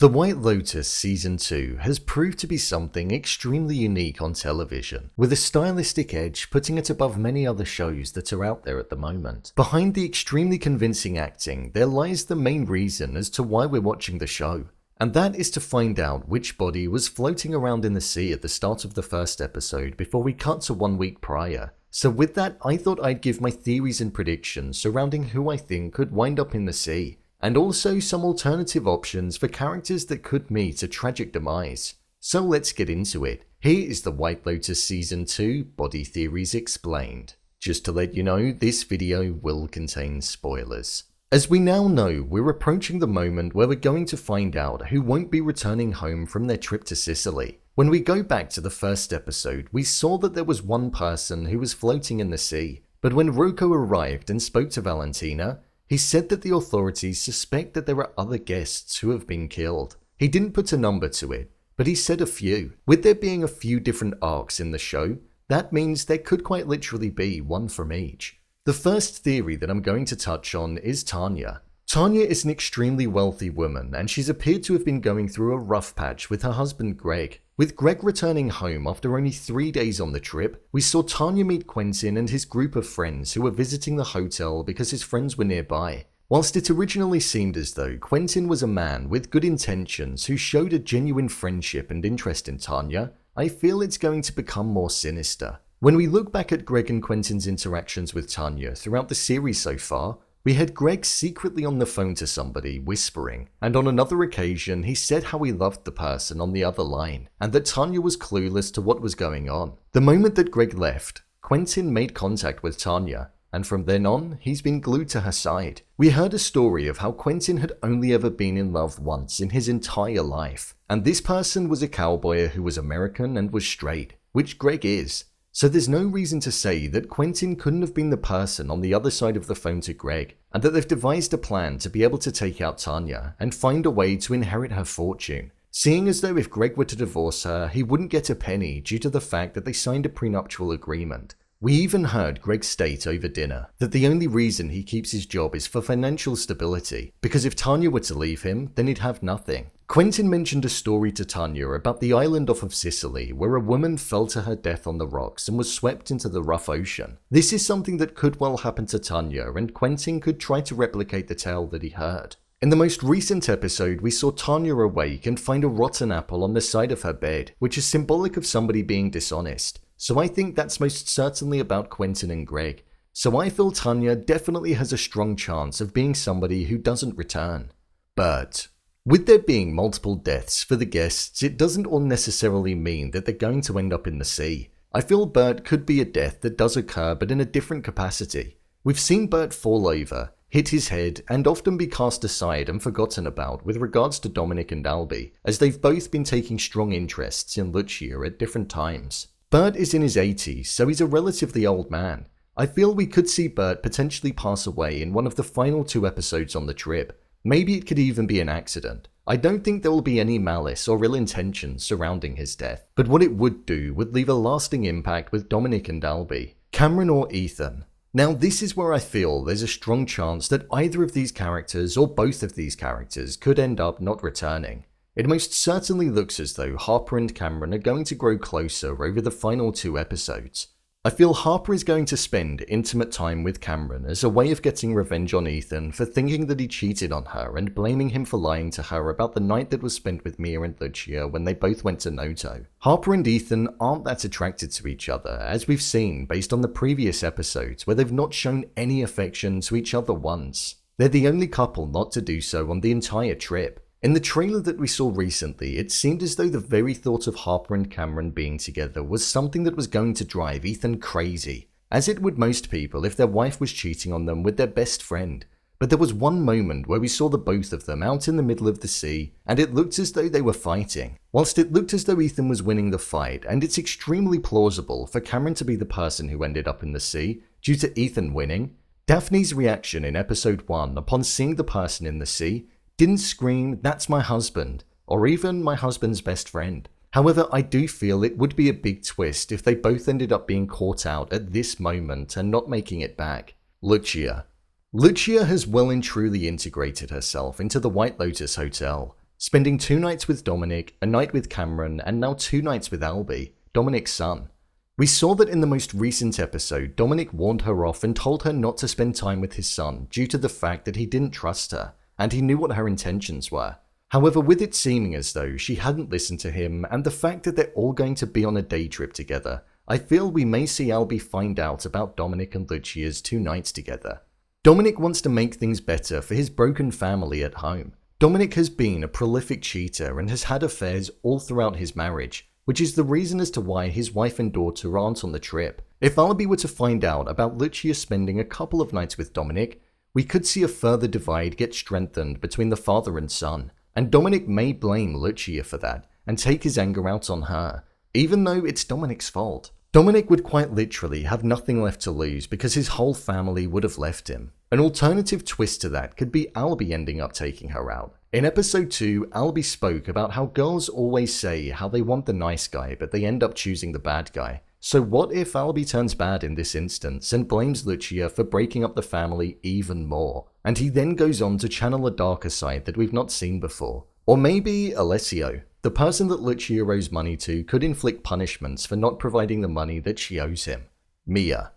The White Lotus Season 2 has proved to be something extremely unique on television, with a stylistic edge putting it above many other shows that are out there at the moment. Behind the extremely convincing acting, there lies the main reason as to why we're watching the show, and that is to find out which body was floating around in the sea at the start of the first episode before we cut to 1 week prior. So with that, I thought I'd give my theories and predictions surrounding who I think could wind up in the sea, and also some alternative options for characters that could meet a tragic demise. So let's get into it. Here is the White Lotus Season 2 Body Theories Explained. Just to let you know, this video will contain spoilers. As we now know, we're approaching the moment where we're going to find out who won't be returning home from their trip to Sicily. When we go back to the first episode, we saw that there was one person who was floating in the sea, but when Rocco arrived and spoke to Valentina, he said that the authorities suspect that there are other guests who have been killed. He didn't put a number to it, but he said a few. With there being a few different arcs in the show, that means there could quite literally be one from each. The first theory that I'm going to touch on is Tanya. Tanya is an extremely wealthy woman, and she's appeared to have been going through a rough patch with her husband Greg. With Greg returning home after only 3 days on the trip, we saw Tanya meet Quentin and his group of friends who were visiting the hotel because his friends were nearby. Whilst it originally seemed as though Quentin was a man with good intentions who showed a genuine friendship and interest in Tanya, I feel it's going to become more sinister. When we look back at Greg and Quentin's interactions with Tanya throughout the series so far, we had Greg secretly on the phone to somebody, whispering, and on another occasion he said how he loved the person on the other line, and that Tanya was clueless to what was going on. The moment that Greg left, Quentin made contact with Tanya, and from then on, he's been glued to her side. We heard a story of how Quentin had only ever been in love once in his entire life, and this person was a cowboy who was American and was straight, which Greg is. So there's no reason to say that Quentin couldn't have been the person on the other side of the phone to Greg, and that they've devised a plan to be able to take out Tanya and find a way to inherit her fortune, seeing as though if Greg were to divorce her, he wouldn't get a penny due to the fact that they signed a prenuptial agreement. We even heard Greg state over dinner that the only reason he keeps his job is for financial stability, because if Tanya were to leave him, then he'd have nothing. Quentin mentioned a story to Tanya about the island off of Sicily where a woman fell to her death on the rocks and was swept into the rough ocean. This is something that could well happen to Tanya, and Quentin could try to replicate the tale that he heard. In the most recent episode, we saw Tanya awake and find a rotten apple on the side of her bed, which is symbolic of somebody being dishonest. So I think that's most certainly about Quentin and Greg. So I feel Tanya definitely has a strong chance of being somebody who doesn't return. But with there being multiple deaths for the guests, it doesn't all necessarily mean that they're going to end up in the sea. I feel Bert could be a death that does occur, but in a different capacity. We've seen Bert fall over, hit his head, and often be cast aside and forgotten about with regards to Dominic and Albie, as they've both been taking strong interests in Lucia at different times. Bert is in his 80s, so he's a relatively old man. I feel we could see Bert potentially pass away in one of the final 2 episodes on the trip. Maybe it could even be an accident. I don't think there will be any malice or ill intention surrounding his death, but what it would do would leave a lasting impact with Dominic and Albie. Cameron or Ethan? Now this is where I feel there's a strong chance that either of these characters or both of these characters could end up not returning. It most certainly looks as though Harper and Cameron are going to grow closer over the final 2 episodes. I feel Harper is going to spend intimate time with Cameron as a way of getting revenge on Ethan for thinking that he cheated on her and blaming him for lying to her about the night that was spent with Mia and Lucia when they both went to Noto. Harper and Ethan aren't that attracted to each other, as we've seen based on the previous episodes where they've not shown any affection to each other once. They're the only couple not to do so on the entire trip. In the trailer that we saw recently, it seemed as though the very thought of Harper and Cameron being together was something that was going to drive Ethan crazy, as it would most people if their wife was cheating on them with their best friend. But there was one moment where we saw the both of them out in the middle of the sea, and it looked as though they were fighting. Whilst it looked as though Ethan was winning the fight, and it's extremely plausible for Cameron to be the person who ended up in the sea due to Ethan winning, Daphne's reaction in episode 1 upon seeing the person in the sea didn't scream, "That's my husband," or even "my husband's best friend." However, I do feel it would be a big twist if they both ended up being caught out at this moment and not making it back. Lucia. Lucia has well and truly integrated herself into the White Lotus Hotel. spending 2 nights with Dominic, a night with Cameron, and now 2 nights with Albie, Dominic's son. We saw that in the most recent episode, Dominic warned her off and told her not to spend time with his son due to the fact that he didn't trust her, and he knew what her intentions were. However, with it seeming as though she hadn't listened to him and the fact that they're all going to be on a day trip together, I feel we may see Albie find out about Dominic and Lucia's 2 nights together. Dominic wants to make things better for his broken family at home. Dominic has been a prolific cheater and has had affairs all throughout his marriage, which is the reason as to why his wife and daughter aren't on the trip. If Albie were to find out about Lucia spending a couple of nights with Dominic, we could see a further divide get strengthened between the father and son, and Dominic may blame Lucia for that and take his anger out on her, even though it's Dominic's fault. Dominic would quite literally have nothing left to lose because his whole family would have left him. An alternative twist to that could be Albie ending up taking her out. In episode 2, Albie spoke about how girls always say how they want the nice guy but they end up choosing the bad guy. So what if Albie turns bad in this instance and blames Lucia for breaking up the family even more, and he then goes on to channel a darker side that we've not seen before? Or maybe Alessio, the person that Lucia owes money to, could inflict punishments for not providing the money that she owes him. Mia.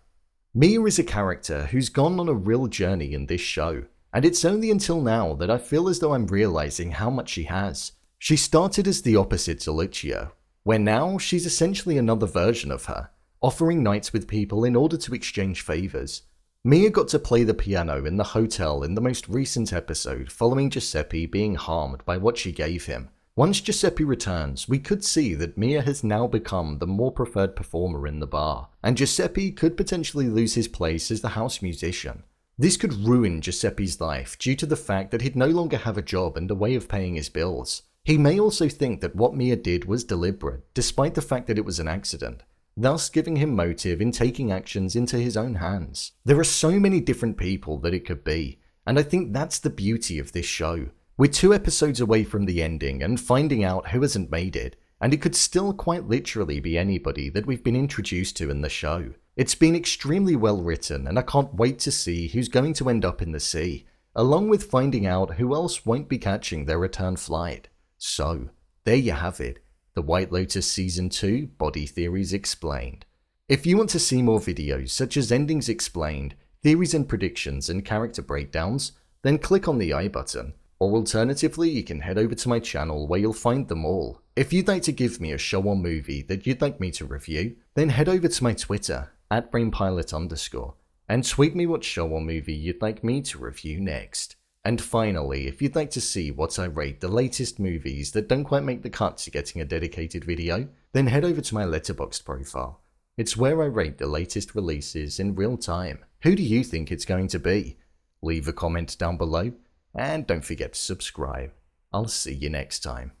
Mia is a character who's gone on a real journey in this show, and it's only until now that I feel as though I'm realizing how much she has. She started as the opposite to Lucia, where now she's essentially another version of her, offering nights with people in order to exchange favors. Mia got to play the piano in the hotel in the most recent episode following Giuseppe being harmed by what she gave him. Once Giuseppe returns, we could see that Mia has now become the more preferred performer in the bar, and Giuseppe could potentially lose his place as the house musician. This could ruin Giuseppe's life due to the fact that he'd no longer have a job and a way of paying his bills. He may also think that what Mia did was deliberate, despite the fact that it was an accident, thus giving him motive in taking actions into his own hands. There are so many different people that it could be, and I think that's the beauty of this show. We're 2 episodes away from the ending and finding out who hasn't made it, and it could still quite literally be anybody that we've been introduced to in the show. It's been extremely well written, and I can't wait to see who's going to end up in the sea, along with finding out who else won't be catching their return flight. So, there you have it, the White Lotus Season 2 Body Theories Explained. If you want to see more videos such as Endings Explained, Theories and Predictions, and Character Breakdowns, then click on the I button, or alternatively you can head over to my channel where you'll find them all. If you'd like to give me a show or movie that you'd like me to review, then head over to my Twitter, @BrainPilot_, and tweet me what show or movie you'd like me to review next. And finally, if you'd like to see what I rate the latest movies that don't quite make the cut to getting a dedicated video, then head over to my Letterboxd profile. It's where I rate the latest releases in real time. Who do you think it's going to be? Leave a comment down below, and don't forget to subscribe. I'll see you next time.